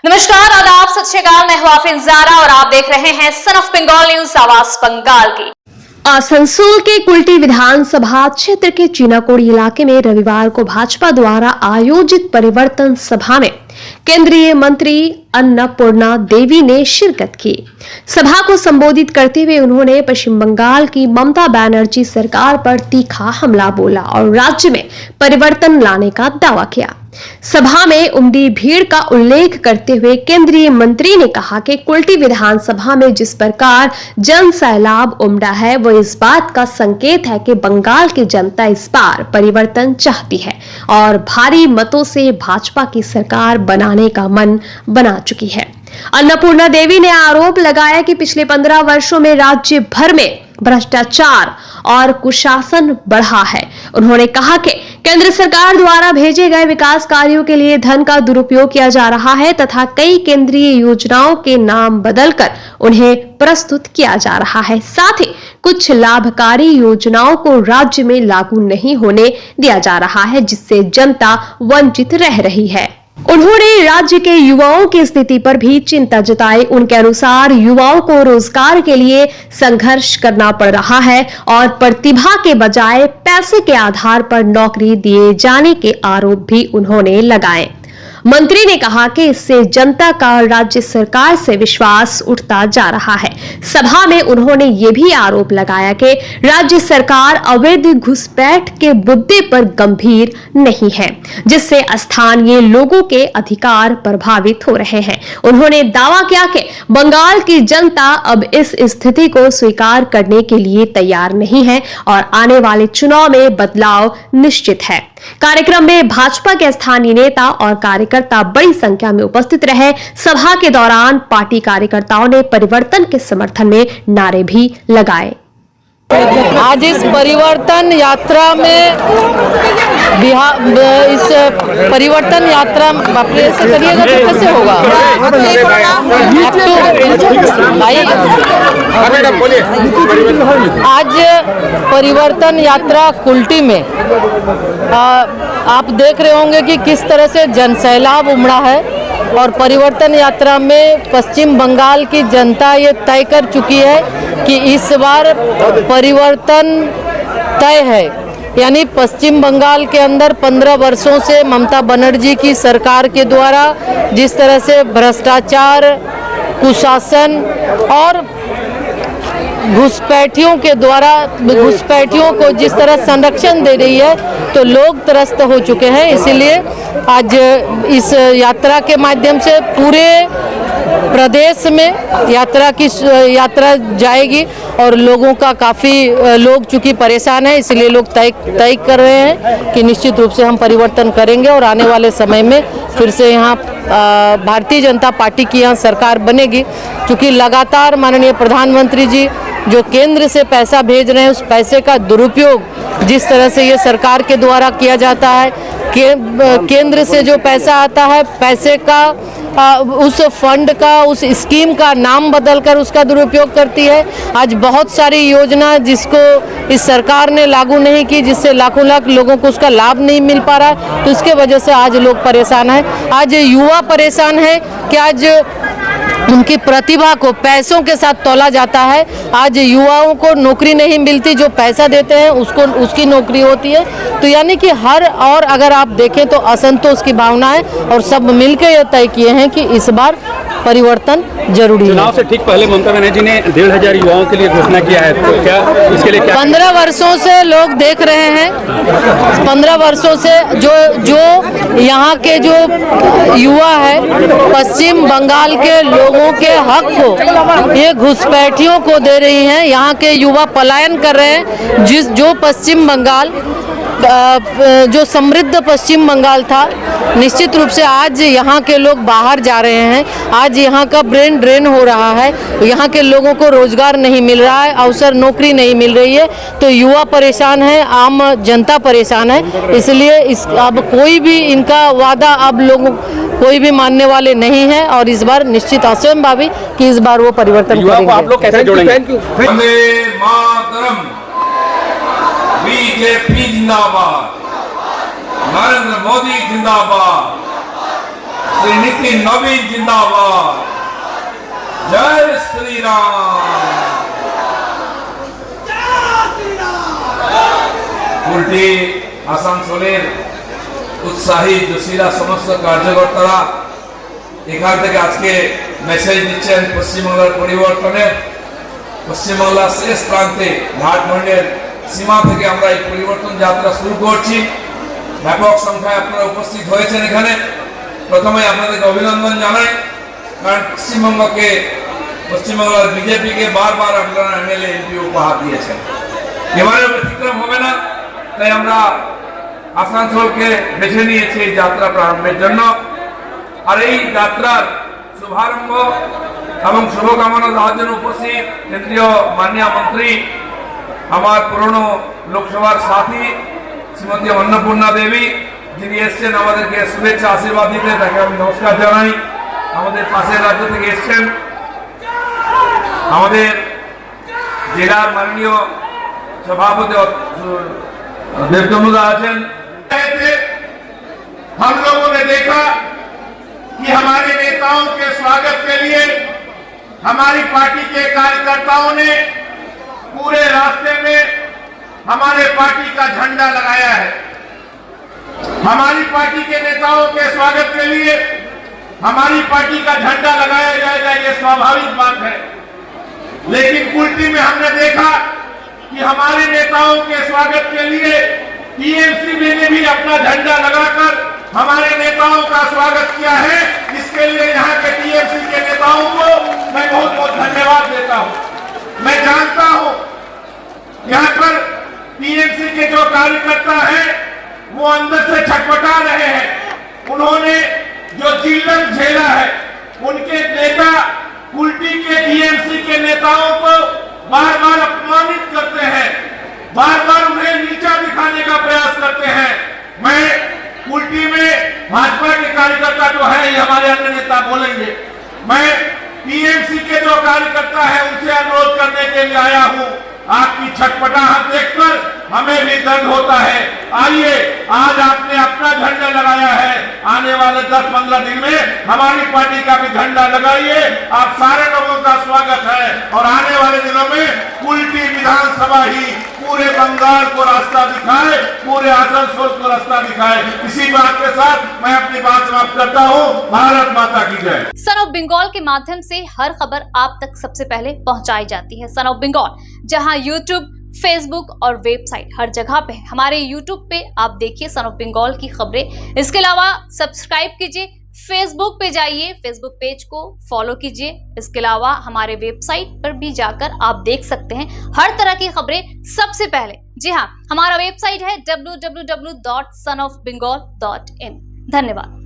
नमस्कार, आदाब, सत श्री अकाल। मैं हूं आफरीन ज़ारा और आप देख रहे हैं सन ऑफ बंगाल न्यूज, आवाज बंगाल की। आसनसोल के कुल्टी विधानसभा क्षेत्र के चीनाकोड़ी इलाके में रविवार को भाजपा द्वारा आयोजित परिवर्तन सभा में केंद्रीय मंत्री अन्नपूर्णा देवी ने शिरकत की। सभा को संबोधित करते हुए उन्होंने पश्चिम बंगाल की ममता बनर्जी सरकार पर तीखा हमला बोला और राज्य में परिवर्तन लाने का दावा किया। सभा में उमड़ी भीड़ का उल्लेख करते हुए केंद्रीय मंत्री ने कहा कि कुल्टी विधानसभा में जिस प्रकार जन सैलाब उमड़ा है वो इस बात का संकेत है कि बंगाल की जनता इस बार परिवर्तन चाहती है और भारी मतों से भाजपा की सरकार बनाने का मन बना चुकी है। अन्नपूर्णा देवी ने आरोप लगाया कि पिछले 15 वर्षों में राज्य भर में भ्रष्टाचार और कुशासन बढ़ा है। उन्होंने कहा कि केंद्र सरकार द्वारा भेजे गए विकास कार्यों के लिए धन का दुरुपयोग किया जा रहा है तथा कई केंद्रीय योजनाओं के नाम बदलकर उन्हें प्रस्तुत किया जा रहा है। साथ ही कुछ लाभकारी योजनाओं को राज्य में लागू नहीं होने दिया जा रहा है, जिससे जनता वंचित रह रही है। उन्होंने राज्य के युवाओं की स्थिति पर भी चिंता जताई। उनके अनुसार युवाओं को रोजगार के लिए संघर्ष करना पड़ रहा है और प्रतिभा के बजाय पैसे के आधार पर नौकरी दिए जाने के आरोप भी उन्होंने लगाए। मंत्री ने कहा कि इससे जनता का राज्य सरकार से विश्वास उठता जा रहा है। सभा में उन्होंने ये भी आरोप लगाया कि राज्य सरकार अवैध घुसपैठ के मुद्दे पर गंभीर नहीं है, जिससे स्थानीय लोगों के अधिकार प्रभावित हो रहे हैं। उन्होंने दावा किया कि बंगाल की जनता अब इस स्थिति को स्वीकार करने के लिए तैयार नहीं है और आने वाले चुनाव में बदलाव निश्चित है। कार्यक्रम में भाजपा के स्थानीय नेता और कार्यकर्ता बड़ी संख्या में उपस्थित रहे। सभा के दौरान पार्टी कार्यकर्ताओं ने परिवर्तन के समर्थन में नारे भी लगाए। आज इस परिवर्तन यात्रा में इस परिवर्तन यात्रा से करिएगा तो कैसे होगा भाई। आज परिवर्तन यात्रा कुल्टी में आप देख रहे होंगे कि किस तरह से जनसैलाब उमड़ा है और परिवर्तन यात्रा में पश्चिम बंगाल की जनता ये तय कर चुकी है कि इस बार परिवर्तन तय है। यानी पश्चिम बंगाल के अंदर 15 वर्षों से ममता बनर्जी की सरकार के द्वारा जिस तरह से भ्रष्टाचार, कुशासन और घुसपैठियों के द्वारा घुसपैठियों को जिस तरह संरक्षण दे रही है तो लोग त्रस्त हो चुके हैं। इसीलिए आज इस यात्रा के माध्यम से पूरे प्रदेश में यात्रा जाएगी और लोगों का काफ़ी लोग चूँकि परेशान है, इसलिए लोग तय कर रहे हैं कि निश्चित रूप से हम परिवर्तन करेंगे और आने वाले समय में फिर से यहाँ भारतीय जनता पार्टी की यहाँ सरकार बनेगी। क्योंकि लगातार माननीय प्रधानमंत्री जी जो केंद्र से पैसा भेज रहे हैं उस पैसे का दुरुपयोग जिस तरह से ये सरकार के द्वारा किया जाता है, केंद्र से जो पैसा आता है पैसे का उस फंड का उस स्कीम का नाम बदलकर उसका दुरुपयोग करती है। आज बहुत सारी योजना जिसको इस सरकार ने लागू नहीं की, जिससे लाखों लाख लोगों को उसका लाभ नहीं मिल पा रहा है, तो इसके वजह से आज लोग परेशान हैं। आज युवा परेशान है कि आज उनकी प्रतिभा को पैसों के साथ तौला जाता है। आज युवाओं को नौकरी नहीं मिलती, जो पैसा देते हैं उसकी नौकरी होती है। तो यानी कि और अगर आप देखें तो असंतोष की भावना है और सब मिलकर यह तय किए हैं कि इस बार परिवर्तन जरूरी है। चुनाव से ठीक पहले ममता बनर्जी ने 1500 युवाओं के लिए घोषणा किया है, तो क्या इसके लिए 15 वर्षों से लोग देख रहे हैं, 15 वर्षों से जो यहाँ के जो युवा है पश्चिम बंगाल के लोगों के हक को ये घुसपैठियों को दे रही हैं। यहाँ के युवा पलायन कर रहे हैं। जो पश्चिम बंगाल जो समृद्ध पश्चिम बंगाल था, निश्चित रूप से आज यहाँ के लोग बाहर जा रहे हैं। आज यहाँ का ब्रेन ड्रेन हो रहा है, यहाँ के लोगों को रोजगार नहीं मिल रहा है, अवसर नौकरी नहीं मिल रही है, तो युवा परेशान है, आम जनता परेशान है। इसलिए अब कोई भी इनका वादा अब लोगों कोई भी मानने वाले नहीं है और इस बार निश्चित आशावादी कि इस बार वो परिवर्तन करेंगे। आप लोग कैसे जोड़ेंगे? बीजेपी जिंदाबाद, नरेंद्र मोदी जिंदाबाद, श्री नितिन नवीन जिंदाबाद। जय श्री राम। কুলটি আসানসোলের উৎসাহী জোশীরা সমস্ত কার্যকর্তারা এখান থেকে আজকে মেসেজ দিচ্ছেন পশ্চিমবাংলার পরিবর্তনের। পশ্চিমবাংলার শেষ প্রান্তে ঝাড়খণ্ডের সীমা থেকে আমরা এই পরিবর্তন যাত্রা শুরু করছি। ব্যাপক সংখ্যায় আপনারা উপস্থিত হয়েছেন এখানে। প্রথমে আপনাদেরকে অভিনন্দন জানাই, কারণ পশ্চিমবাংলার বিজেপিকে বারবার আপনারা এমএলএ এমপি উপহার দিয়েছেন। এবারে ব্যতিক্রম হবে না, তাই আমরা আসানসোলকে বেছে নিয়েছি এই যাত্রা প্রারম্ভের জন্য। আর এই যাত্রার শুভারম্ভ এবং শুভকামনা দেওয়ার জন্য উপস্থিত কেন্দ্রীয় মাননীয় মন্ত্রী, আমার পুরনো লোকসভার সাথী শ্রীমতী অন্নপূর্ণা দেবী, যিনি এসছেন আমাদেরকে শুভেচ্ছা আশীর্বাদ দিতে, তাকে আমি নমস্কার জানাই। আমাদের পাশের রাজ্য থেকে এসছেন আমাদের জেলার মাননীয় सभापति देवतमुदा आचन। हम लोगों ने देखा कि हमारे नेताओं के स्वागत के लिए हमारी पार्टी के कार्यकर्ताओं ने पूरे रास्ते में हमारे पार्टी का झंडा लगाया है। हमारी पार्टी के नेताओं के स्वागत के लिए हमारी पार्टी का झंडा लगाया जाएगा, ये स्वाभाविक बात है। लेकिन कुल्टी में हमने देखा कि हमारे नेताओं के स्वागत के लिए टीएमसी ने भी अपना झंडा लगाकर हमारे नेताओं का स्वागत किया है। इसके लिए यहाँ के टीएमसी के नेताओं को मैं बहुत बहुत धन्यवाद देता हूँ। मैं जानता हूँ यहाँ पर टीएमसी के जो कार्यकर्ता हैं वो अंदर से छटपटा रहे हैं। उन्होंने जो चिल्लम झेला है, उनके नेता कुल्टी के टीएमसी के नेताओं को बार बार अपमानित करते हैं, बार बार उन्हें नीचा दिखाने का प्रयास करते हैं। मैं कुल्टी में भाजपा के कार्यकर्ता जो है, ये हमारे अन्य नेता बोलेंगे, मैं टीएमसी के जो कार्यकर्ता है उनसे अनुरोध करने के लिए आया हूं। आपकी छटपटाहट देखकर हमें भी दर्द होता है। आइए, आज आपने अपना झंडा लगाया है, आने वाले 10-15 दिन में हमारी पार्टी का भी झंडा लगाइए। आप सारे लोगों का स्वागत है और आने वाले दिनों में कुल्टी विधानसभा ही पूरे बंगाल को रास्ता दिखाए, पूरे आसनसोल को रास्ता दिखाए। इसी बात के साथ मैं अपनी बात समाप्त करता हूँ। भारत माता की जय। सन ऑफ बंगाल के माध्यम से हर खबर आप तक सबसे पहले पहुंचाई जाती है। सन ऑफ बंगाल, जहां यूट्यूब, फेसबुक और वेबसाइट हर जगह पे। हमारे यूट्यूब पे आप देखिए सन ऑफ बंगाल की खबरें। इसके अलावा सब्सक्राइब कीजिए, फेसबुक पे जाइए, फेसबुक पेज को फॉलो कीजिए। इसके अलावा हमारे वेबसाइट पर भी जाकर आप देख सकते हैं हर तरह की खबरें सबसे पहले। जी हाँ, हमारा वेबसाइट है www.sonofbengal.in। धन्यवाद।